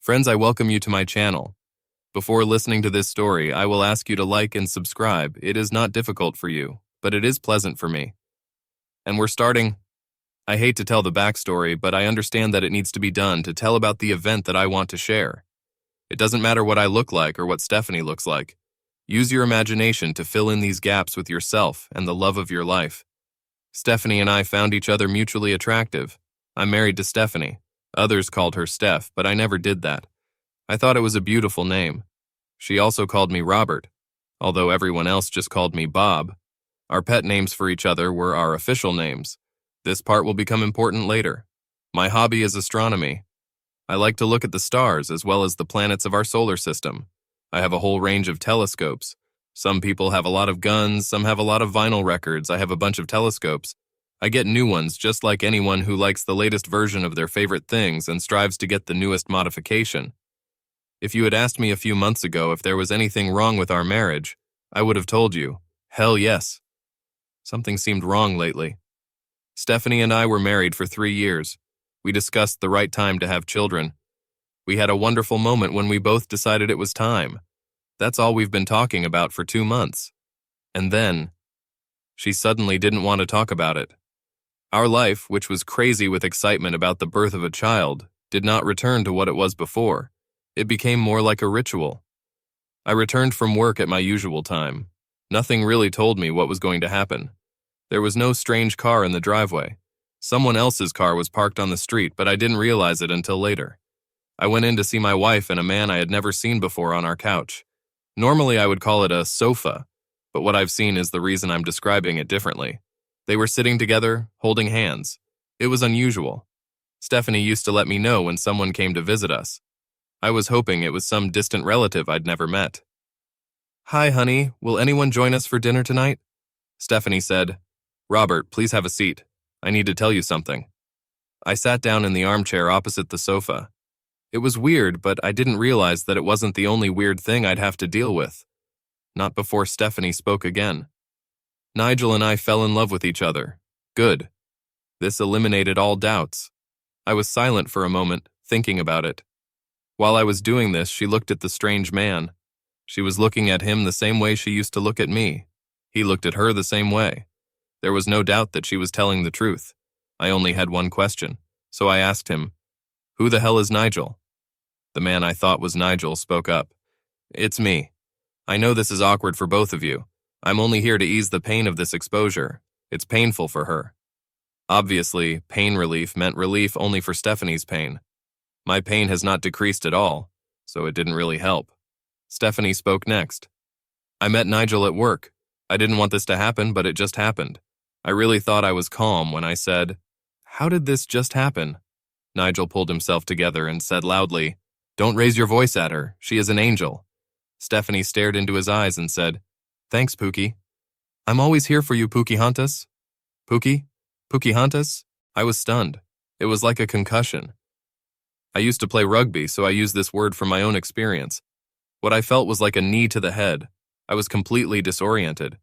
Friends, I welcome you to my channel. Before listening to this story, I will ask you to like and subscribe. It is not difficult for you, but it is pleasant for me. And we're starting. I hate to tell the backstory, but I understand that it needs to be done to tell about the event that I want to share. It doesn't matter what I look like or what Stephanie looks like. Use your imagination to fill in these gaps with yourself and the love of your life. Stephanie and I found each other mutually attractive. I'm married to Stephanie. Others called her Steph, but I never did that. I thought it was a beautiful name. She also called me Robert, although everyone else just called me Bob. Our pet names for each other were our official names. This part will become important later. My hobby is astronomy. I like to look at the stars as well as the planets of our solar system. I have a whole range of telescopes. Some people have a lot of guns, some have a lot of vinyl records. I have a bunch of telescopes. I get new ones just like anyone who likes the latest version of their favorite things and strives to get the newest modification. If you had asked me a few months ago if there was anything wrong with our marriage, I would have told you, hell yes. Something seemed wrong lately. Stephanie and I were married for 3 years. We discussed the right time to have children. We had a wonderful moment when we both decided it was time. That's all we've been talking about for 2 months. And then, she suddenly didn't want to talk about it. Our life, which was crazy with excitement about the birth of a child, did not return to what it was before. It became more like a ritual. I returned from work at my usual time. Nothing really told me what was going to happen. There was no strange car in the driveway. Someone else's car was parked on the street, but I didn't realize it until later. I went in to see my wife and a man I had never seen before on our couch. Normally I would call it a sofa, but what I've seen is the reason I'm describing it differently. They were sitting together, holding hands. It was unusual. Stephanie used to let me know when someone came to visit us. I was hoping it was some distant relative I'd never met. "Hi, honey, will anyone join us for dinner tonight?" Stephanie said. "Robert, please have a seat. I need to tell you something." I sat down in the armchair opposite the sofa. It was weird, but I didn't realize that it wasn't the only weird thing I'd have to deal with. Not before Stephanie spoke again. Nigel and I fell in love with each other. Good. This eliminated all doubts. I was silent for a moment, thinking about it. While I was doing this, she looked at the strange man. She was looking at him the same way she used to look at me. He looked at her the same way. There was no doubt that she was telling the truth. I only had one question, so I asked him, "Who the hell is Nigel?" The man I thought was Nigel spoke up. "It's me. I know this is awkward for both of you. I'm only here to ease the pain of this exposure. It's painful for her." Obviously, pain relief meant relief only for Stephanie's pain. My pain has not decreased at all, so it didn't really help. Stephanie spoke next. "I met Nigel at work. I didn't want this to happen, but it just happened. I really thought I was calm when I said, 'How did this just happen?' Nigel pulled himself together and said loudly, 'Don't raise your voice at her. She is an angel.' Stephanie stared into his eyes and said, 'Thanks, Pookie. I'm always here for you, Pookie-Huntus.' Pookie? Pookie-Huntus? I was stunned. It was like a concussion. I used to play rugby, so I used this word from my own experience. What I felt was like a knee to the head. I was completely disoriented.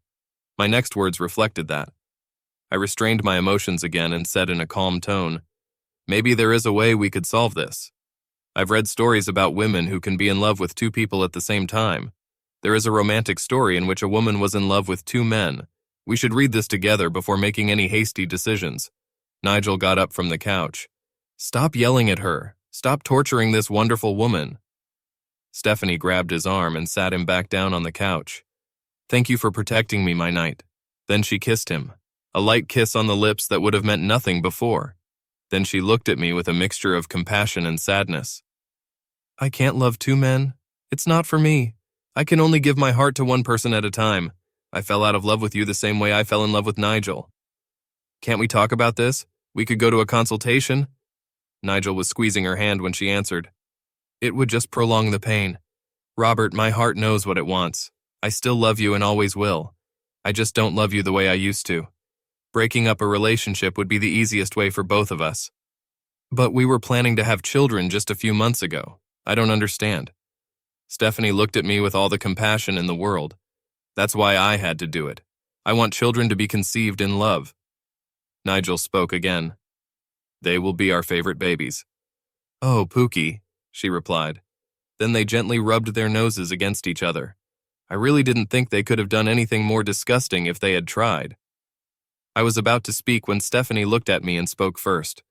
My next words reflected that. I restrained my emotions again and said in a calm tone, "Maybe there is a way we could solve this. I've read stories about women who can be in love with 2 people at the same time. There is a romantic story in which a woman was in love with 2 men. We should read this together before making any hasty decisions." Nigel got up from the couch. "Stop yelling at her. Stop torturing this wonderful woman." Stephanie grabbed his arm and sat him back down on the couch. "Thank you for protecting me, my knight." Then she kissed him, a light kiss on the lips that would have meant nothing before. Then she looked at me with a mixture of compassion and sadness. "I can't love 2 men. It's not for me. I can only give my heart to one person at a time. I fell out of love with you the same way I fell in love with Nigel. Can't we talk about this? We could go to a consultation." Nigel was squeezing her hand when she answered. "It would just prolong the pain. Robert, my heart knows what it wants. I still love you and always will. I just don't love you the way I used to. Breaking up a relationship would be the easiest way for both of us. But we were planning to have children just a few months ago. I don't understand." Stephanie looked at me with all the compassion in the world. "That's why I had to do it. I want children to be conceived in love." Nigel spoke again. "They will be our favorite babies." "Oh, Pookie, she replied. Then they gently rubbed their noses against each other. I really didn't think they could have done anything more disgusting if they had tried. I was about to speak when Stephanie looked at me and spoke first.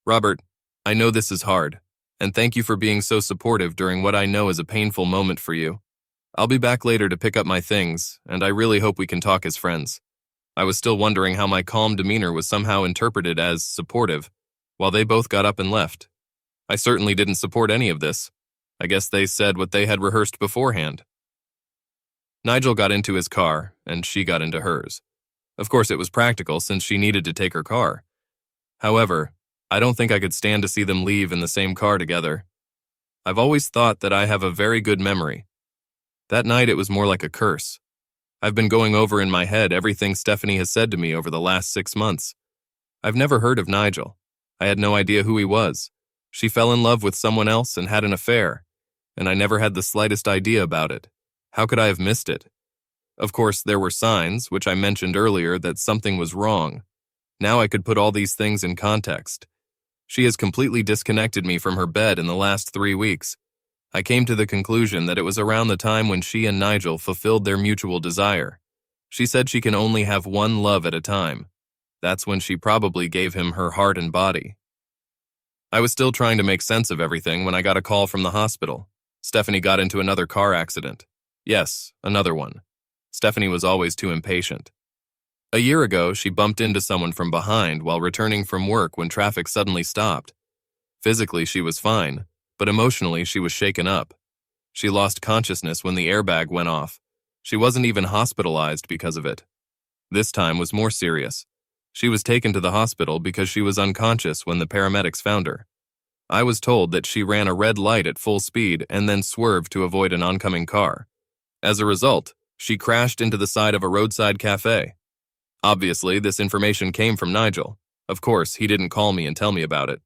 Robert, I know this is hard, and thank you for being so supportive during what I know is a painful moment for you. I'll be back later to pick up my things, and I really hope we can talk as friends. I was still wondering how my calm demeanor was somehow interpreted as supportive, while they both got up and left. I certainly didn't support any of this. I guess they said what they had rehearsed beforehand. Nigel got into his car, and she got into hers. Of course, it was practical since she needed to take her car. However, I don't think I could stand to see them leave in the same car together. I've always thought that I have a very good memory. That night it was more like a curse. I've been going over in my head everything Stephanie has said to me over the last 6 months. I've never heard of Nigel. I had no idea who he was. She fell in love with someone else and had an affair, and I never had the slightest idea about it. How could I have missed it? Of course, there were signs, which I mentioned earlier, that something was wrong. Now I could put all these things in context. She has completely disconnected me from her bed in the last 3 weeks. I came to the conclusion that it was around the time when she and Nigel fulfilled their mutual desire. She said she can only have one love at a time. That's when she probably gave him her heart and body. I was still trying to make sense of everything when I got a call from the hospital. Stephanie got into another car accident. Yes, another one. Stephanie was always too impatient. A year ago, she bumped into someone from behind while returning from work when traffic suddenly stopped. Physically, she was fine, but emotionally, she was shaken up. She lost consciousness when the airbag went off. She wasn't even hospitalized because of it. This time was more serious. She was taken to the hospital because she was unconscious when the paramedics found her. I was told that she ran a red light at full speed and then swerved to avoid an oncoming car. As a result, she crashed into the side of a roadside cafe. Obviously, this information came from Nigel. Of course, he didn't call me and tell me about it.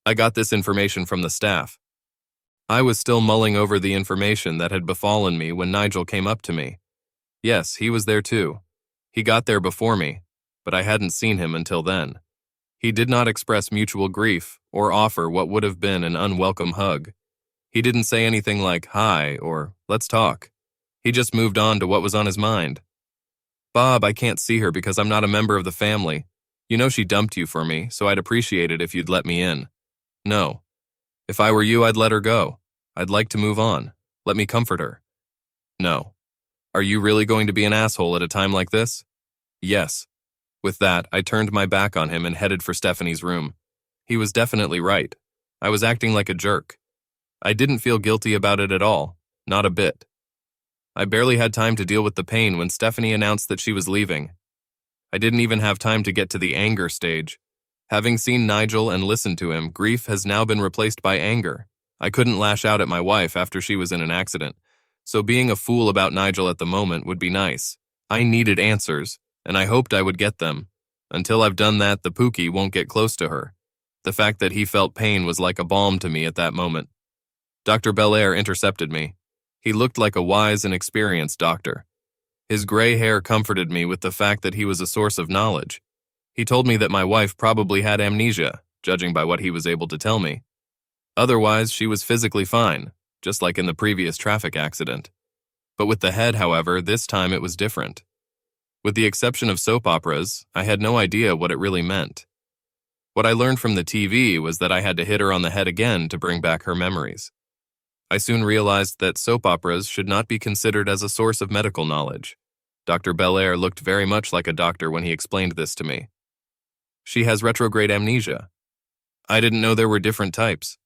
I got this information from the staff. I was still mulling over the information that had befallen me when Nigel came up to me. Yes, he was there too. He got there before me, but I hadn't seen him until then. He did not express mutual grief or offer what would have been an unwelcome hug. He didn't say anything like, "Hi," or "Let's talk." He just moved on to what was on his mind. "Bob, I can't see her because I'm not a member of the family. You know she dumped you for me, so I'd appreciate it if you'd let me in." No. If I were you, I'd let her go. I'd like to move on. Let me comfort her. No. Are you really going to be an asshole at a time like this? Yes. With that, I turned my back on him and headed for Stephanie's room. He was definitely right. I was acting like a jerk. I didn't feel guilty about it at all. Not a bit. I barely had time to deal with the pain when Stephanie announced that she was leaving. I didn't even have time to get to the anger stage. Having seen Nigel and listened to him, grief has now been replaced by anger. I couldn't lash out at my wife after she was in an accident, so being a fool about Nigel at the moment would be nice. I needed answers, and I hoped I would get them. Until I've done that, the Pookie won't get close to her. The fact that he felt pain was like a balm to me at that moment. Dr. Belair intercepted me. He looked like a wise and experienced doctor. His gray hair comforted me with the fact that he was a source of knowledge. He told me that my wife probably had amnesia, judging by what he was able to tell me. Otherwise, she was physically fine, just like in the previous traffic accident. But with the head, however, this time it was different. With the exception of soap operas, I had no idea what it really meant. What I learned from the TV was that I had to hit her on the head again to bring back her memories. I soon realized that soap operas should not be considered as a source of medical knowledge. Dr. Belair looked very much like a doctor when he explained this to me. She has retrograde amnesia. I didn't know there were different types.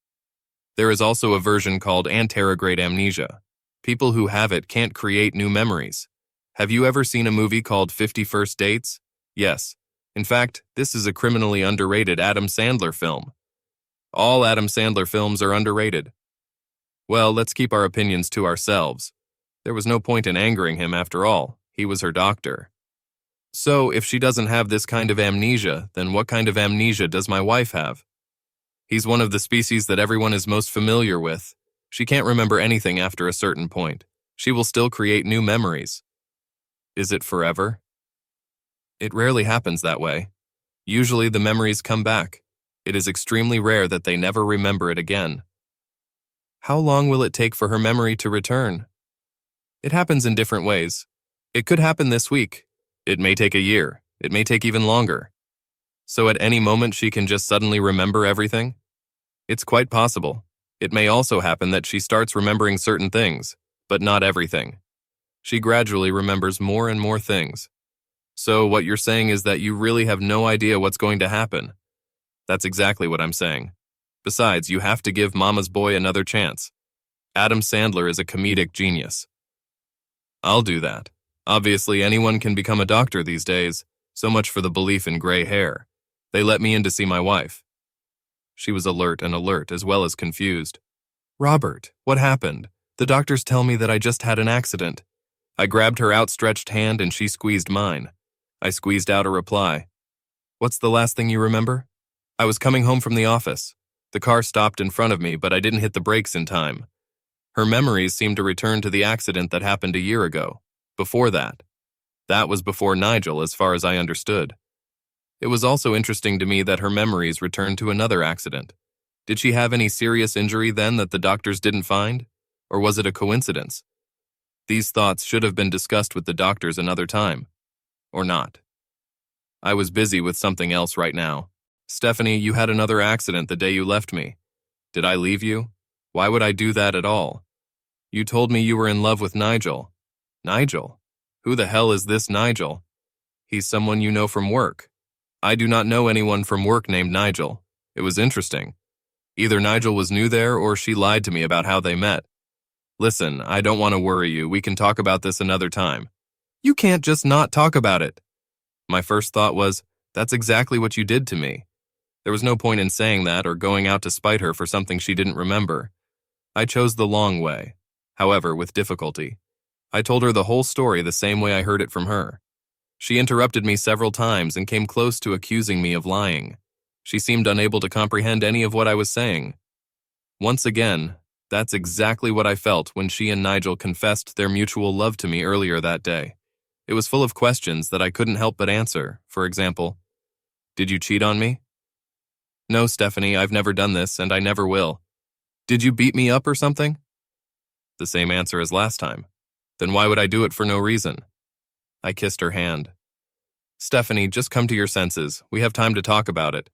There is also a version called anterograde amnesia. People who have it can't create new memories. Have you ever seen a movie called 50 First Dates? Yes. In fact, this is a criminally underrated Adam Sandler film. All Adam Sandler films are underrated. Well, let's keep our opinions to ourselves. There was no point in angering him after all. He was her doctor. So, if she doesn't have this kind of amnesia, then what kind of amnesia does my wife have? He's one of the species that everyone is most familiar with. She can't remember anything after a certain point. She will still create new memories. Is it forever? It rarely happens that way. Usually the memories come back. It is extremely rare that they never remember it again. How long will it take for her memory to return? It happens in different ways. It could happen this week. It may take a year. It may take even longer. So at any moment she can just suddenly remember everything? It's quite possible. It may also happen that she starts remembering certain things, but not everything. She gradually remembers more and more things. So what you're saying is that you really have no idea what's going to happen. That's exactly what I'm saying. Besides, you have to give Mama's Boy another chance. Adam Sandler is a comedic genius. I'll do that. Obviously, anyone can become a doctor these days. So much for the belief in gray hair. They let me in to see my wife. She was alert, as well as confused. Robert, what happened? The doctors tell me that I just had an accident. I grabbed her outstretched hand and she squeezed mine. I squeezed out a reply. What's the last thing you remember? I was coming home from the office. The car stopped in front of me, but I didn't hit the brakes in time. Her memories seemed to return to the accident that happened a year ago. Before that. That was before Nigel, as far as I understood. It was also interesting to me that her memories returned to another accident. Did she have any serious injury then that the doctors didn't find? Or was it a coincidence? These thoughts should have been discussed with the doctors another time. Or not. I was busy with something else right now. Stephanie, you had another accident the day you left me. Did I leave you? Why would I do that at all? You told me you were in love with Nigel. Nigel? Who the hell is this Nigel? He's someone you know from work. I do not know anyone from work named Nigel. It was interesting. Either Nigel was new there or she lied to me about how they met. Listen, I don't want to worry you. We can talk about this another time. You can't just not talk about it. My first thought was, that's exactly what you did to me. There was no point in saying that or going out to spite her for something she didn't remember. I chose the long way, however, with difficulty. I told her the whole story the same way I heard it from her. She interrupted me several times and came close to accusing me of lying. She seemed unable to comprehend any of what I was saying. Once again, that's exactly what I felt when she and Nigel confessed their mutual love to me earlier that day. It was full of questions that I couldn't help but answer. For example, did you cheat on me? No, Stephanie, I've never done this, and I never will. Did you beat me up or something? The same answer as last time. Then why would I do it for no reason? I kissed her hand. Stephanie, just come to your senses. We have time to talk about it.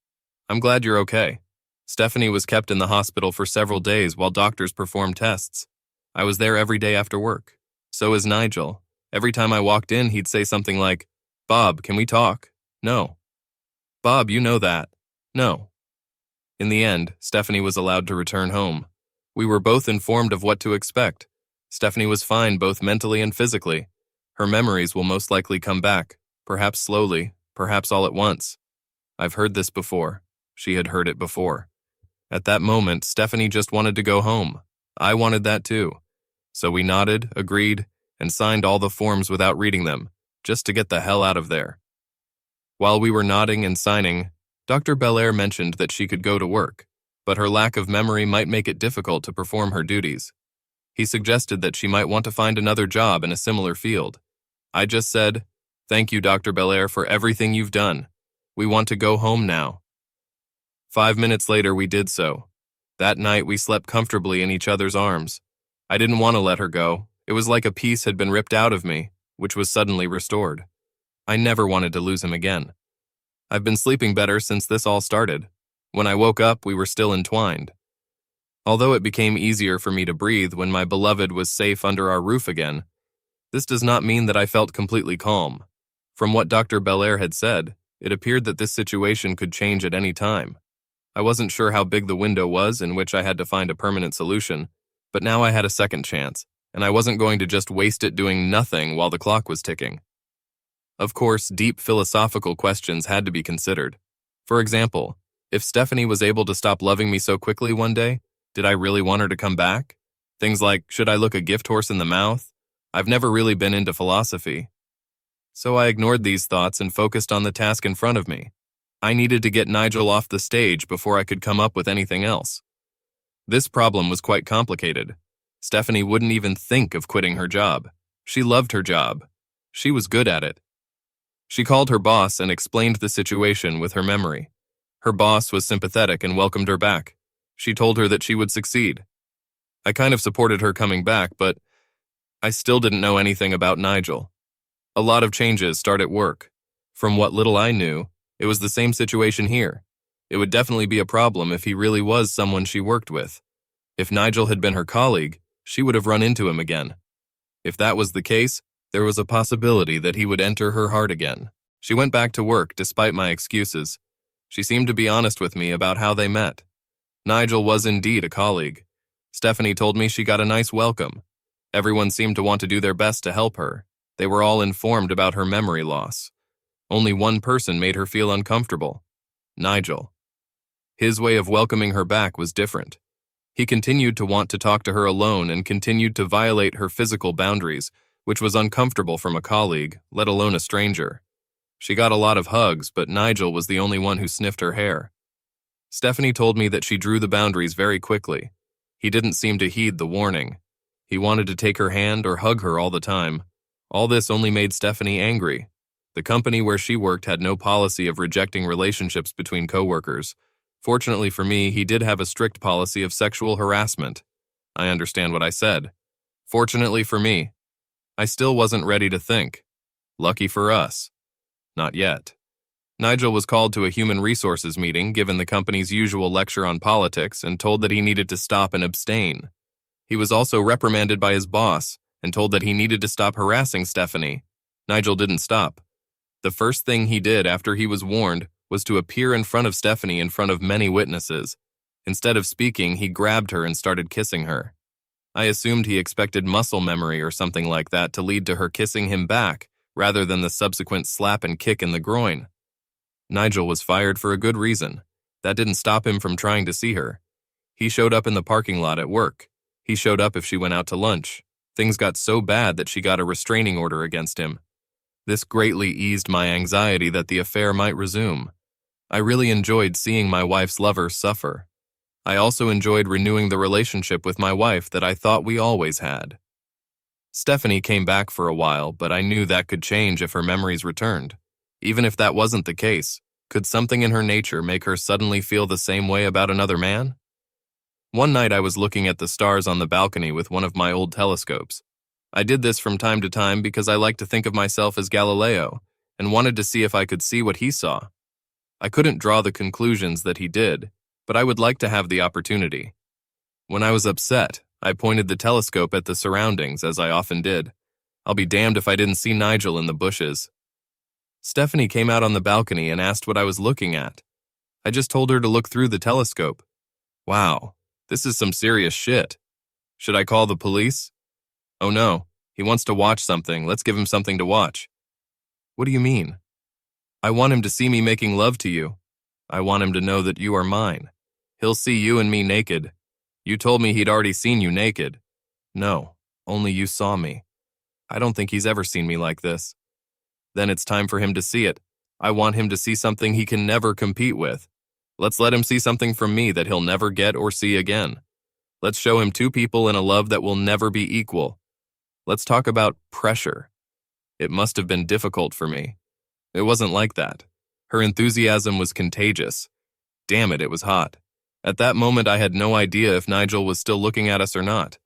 I'm glad you're okay. Stephanie was kept in the hospital for several days while doctors performed tests. I was there every day after work. So is Nigel. Every time I walked in, he'd say something like, Bob, can we talk? No. Bob, you know that. No. In the end, Stephanie was allowed to return home. We were both informed of what to expect. Stephanie was fine both mentally and physically. Her memories will most likely come back, perhaps slowly, perhaps all at once. I've heard this before. She had heard it before. At that moment, Stephanie just wanted to go home. I wanted that too. So we nodded, agreed, and signed all the forms without reading them, just to get the hell out of there. While we were nodding and signing, Dr. Belair mentioned that she could go to work, but her lack of memory might make it difficult to perform her duties. He suggested that she might want to find another job in a similar field. I just said, Thank you, Dr. Belair, for everything you've done. We want to go home now. 5 minutes later, we did so. That night, we slept comfortably in each other's arms. I didn't want to let her go. It was like a piece had been ripped out of me, which was suddenly restored. I never wanted to lose him again. I've been sleeping better since this all started. When I woke up, we were still entwined. Although it became easier for me to breathe when my beloved was safe under our roof again, this does not mean that I felt completely calm. From what Dr. Belair had said, it appeared that this situation could change at any time. I wasn't sure how big the window was in which I had to find a permanent solution, but now I had a second chance, and I wasn't going to just waste it doing nothing while the clock was ticking. Of course, deep philosophical questions had to be considered. For example, if Stephanie was able to stop loving me so quickly one day, did I really want her to come back? Things like, should I look a gift horse in the mouth? I've never really been into philosophy. So I ignored these thoughts and focused on the task in front of me. I needed to get Nigel off the stage before I could come up with anything else. This problem was quite complicated. Stephanie wouldn't even think of quitting her job. She loved her job. She was good at it. She called her boss and explained the situation with her memory. Her boss was sympathetic and welcomed her back. She told her that she would succeed. I kind of supported her coming back, but I still didn't know anything about Nigel. A lot of changes start at work. From what little I knew, it was the same situation here. It would definitely be a problem if he really was someone she worked with. If Nigel had been her colleague, she would have run into him again. If that was the case, there was a possibility that he would enter her heart again. She went back to work despite my excuses. She seemed to be honest with me about how they met. Nigel was indeed a colleague. Stephanie told me she got a nice welcome. Everyone seemed to want to do their best to help her. They were all informed about her memory loss. Only one person made her feel uncomfortable: Nigel. His way of welcoming her back was different. He continued to want to talk to her alone and continued to violate her physical boundaries, which was uncomfortable from a colleague, let alone a stranger. She got a lot of hugs, but Nigel was the only one who sniffed her hair. Stephanie told me that she drew the boundaries very quickly. He didn't seem to heed the warning. He wanted to take her hand or hug her all the time. All this only made Stephanie angry. The company where she worked had no policy of rejecting relationships between coworkers. Fortunately for me, he did have a strict policy of sexual harassment. I understand what I said. Fortunately for me. I still wasn't ready to think. Lucky for us. Not yet. Nigel was called to a human resources meeting, given the company's usual lecture on politics, and told that he needed to stop and abstain. He was also reprimanded by his boss and told that he needed to stop harassing Stephanie. Nigel didn't stop. The first thing he did after he was warned was to appear in front of Stephanie in front of many witnesses. Instead of speaking, he grabbed her and started kissing her. I assumed he expected muscle memory or something like that to lead to her kissing him back, rather than the subsequent slap and kick in the groin. Nigel was fired for a good reason. That didn't stop him from trying to see her. He showed up in the parking lot at work. He showed up if she went out to lunch. Things got so bad that she got a restraining order against him. This greatly eased my anxiety that the affair might resume. I really enjoyed seeing my wife's lover suffer. I also enjoyed renewing the relationship with my wife that I thought we always had. Stephanie came back for a while, but I knew that could change if her memories returned. Even if that wasn't the case, could something in her nature make her suddenly feel the same way about another man? One night I was looking at the stars on the balcony with one of my old telescopes. I did this from time to time because I like to think of myself as Galileo and wanted to see if I could see what he saw. I couldn't draw the conclusions that he did, but I would like to have the opportunity. When I was upset, I pointed the telescope at the surroundings, as I often did. I'll be damned if I didn't see Nigel in the bushes. Stephanie came out on the balcony and asked what I was looking at. I just told her to look through the telescope. Wow, this is some serious shit. Should I call the police? Oh no, he wants to watch something. Let's give him something to watch. What do you mean? I want him to see me making love to you. I want him to know that you are mine. He'll see you and me naked. You told me he'd already seen you naked. No, only you saw me. I don't think he's ever seen me like this. Then it's time for him to see it. I want him to see something he can never compete with. Let's let him see something from me that he'll never get or see again. Let's show him two people in a love that will never be equal. Let's talk about pressure. It must have been difficult for me. It wasn't like that. Her enthusiasm was contagious. Damn it, it was hot. At that moment, I had no idea if Nigel was still looking at us or not.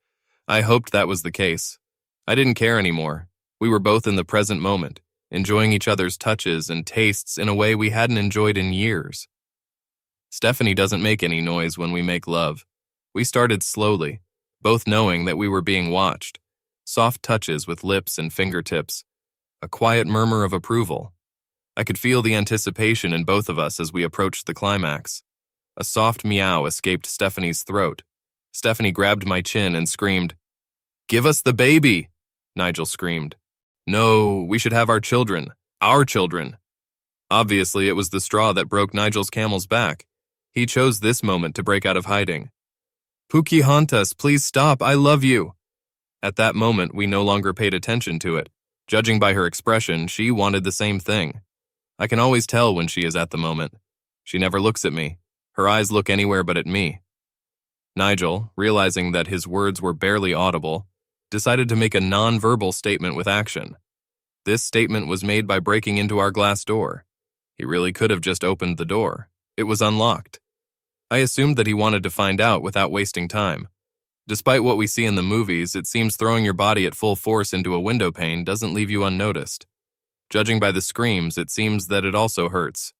I hoped that was the case. I didn't care anymore. We were both in the present moment, enjoying each other's touches and tastes in a way we hadn't enjoyed in years. Stephanie doesn't make any noise when we make love. We started slowly, both knowing that we were being watched. Soft touches with lips and fingertips. A quiet murmur of approval. I could feel the anticipation in both of us as we approached the climax. A soft meow escaped Stephanie's throat. Stephanie grabbed my chin and screamed, "Give us the baby!" Nigel screamed. "No, we should have our children. Our children." Obviously, it was the straw that broke Nigel's camel's back. He chose this moment to break out of hiding. "Pocahontas, please stop, I love you." At that moment, we no longer paid attention to it. Judging by her expression, she wanted the same thing. I can always tell when she is at the moment. She never looks at me. Her eyes look anywhere but at me. Nigel, realizing that his words were barely audible, decided to make a non-verbal statement with action. This statement was made by breaking into our glass door. He really could have just opened the door. It was unlocked. I assumed that he wanted to find out without wasting time. Despite what we see in the movies, it seems throwing your body at full force into a window pane doesn't leave you unnoticed. Judging by the screams, it seems that it also hurts.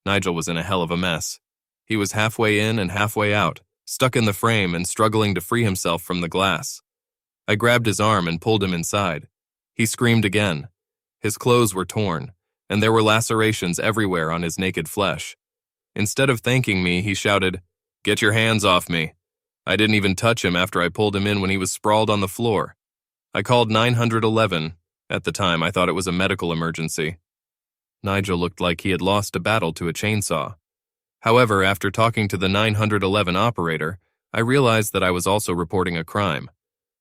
Nigel was in a hell of a mess. He was halfway in and halfway out, stuck in the frame and struggling to free himself from the glass. I grabbed his arm and pulled him inside. He screamed again. His clothes were torn, and there were lacerations everywhere on his naked flesh. Instead of thanking me, he shouted, "Get your hands off me." I didn't even touch him after I pulled him in when he was sprawled on the floor. I called 911. At the time, I thought it was a medical emergency. Nigel looked like he had lost a battle to a chainsaw. However, after talking to the 911 operator, I realized that I was also reporting a crime.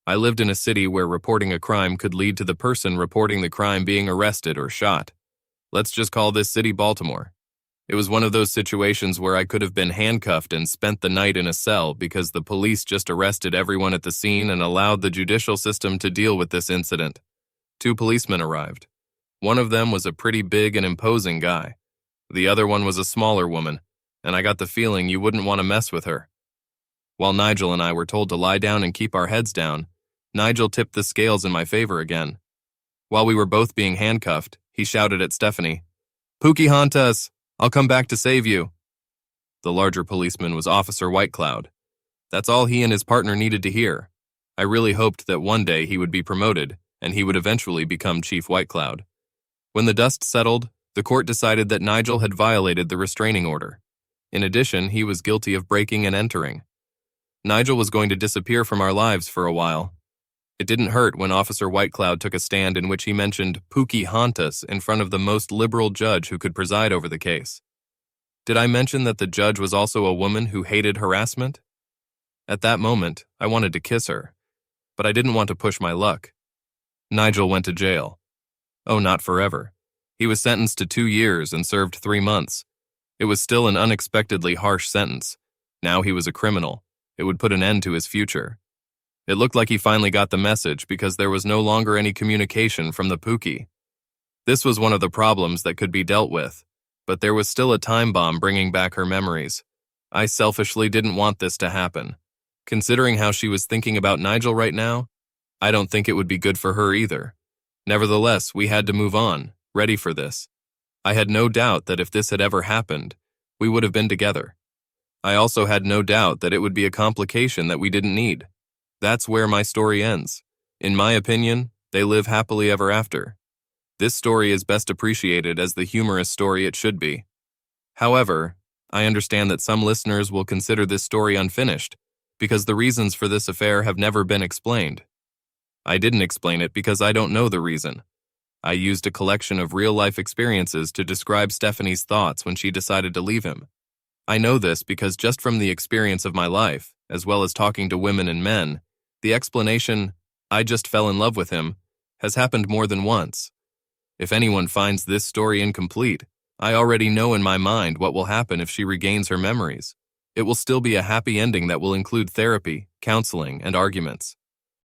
I lived in a city where reporting a crime could lead to the person reporting the crime being arrested or shot. Let's just call this city Baltimore. It was one of those situations where I could have been handcuffed and spent the night in a cell because the police just arrested everyone at the scene and allowed the judicial system to deal with this incident. 2 policemen arrived. One of them was a pretty big and imposing guy. The other one was a smaller woman, and I got the feeling you wouldn't want to mess with her. While Nigel and I were told to lie down and keep our heads down, Nigel tipped the scales in my favor again. While we were both being handcuffed, he shouted at Stephanie, "Pookie haunt us! I'll come back to save you." The larger policeman was Officer Whitecloud. That's all he and his partner needed to hear. I really hoped that one day he would be promoted, and he would eventually become Chief Whitecloud. When the dust settled, the court decided that Nigel had violated the restraining order. In addition, he was guilty of breaking and entering. Nigel was going to disappear from our lives for a while. It didn't hurt when Officer Whitecloud took a stand in which he mentioned Pookie haunt us in front of the most liberal judge who could preside over the case. Did I mention that the judge was also a woman who hated harassment? At that moment, I wanted to kiss her, but I didn't want to push my luck. Nigel went to jail. Oh, not forever. He was sentenced to 2 years and served 3 months. It was still an unexpectedly harsh sentence. Now he was a criminal. It would put an end to his future. It looked like he finally got the message because there was no longer any communication from the Pookie. This was one of the problems that could be dealt with, but there was still a time bomb bringing back her memories. I selfishly didn't want this to happen. Considering how she was thinking about Nigel right now, I don't think it would be good for her either. Nevertheless, we had to move on, ready for this. I had no doubt that if this had ever happened, we would have been together. I also had no doubt that it would be a complication that we didn't need. That's where my story ends. In my opinion, they live happily ever after. This story is best appreciated as the humorous story it should be. However, I understand that some listeners will consider this story unfinished because the reasons for this affair have never been explained. I didn't explain it because I don't know the reason. I used a collection of real-life experiences to describe Stephanie's thoughts when she decided to leave him. I know this because just from the experience of my life, as well as talking to women and men, the explanation, "I just fell in love with him," has happened more than once. If anyone finds this story incomplete, I already know in my mind what will happen if she regains her memories. It will still be a happy ending that will include therapy, counseling, and arguments.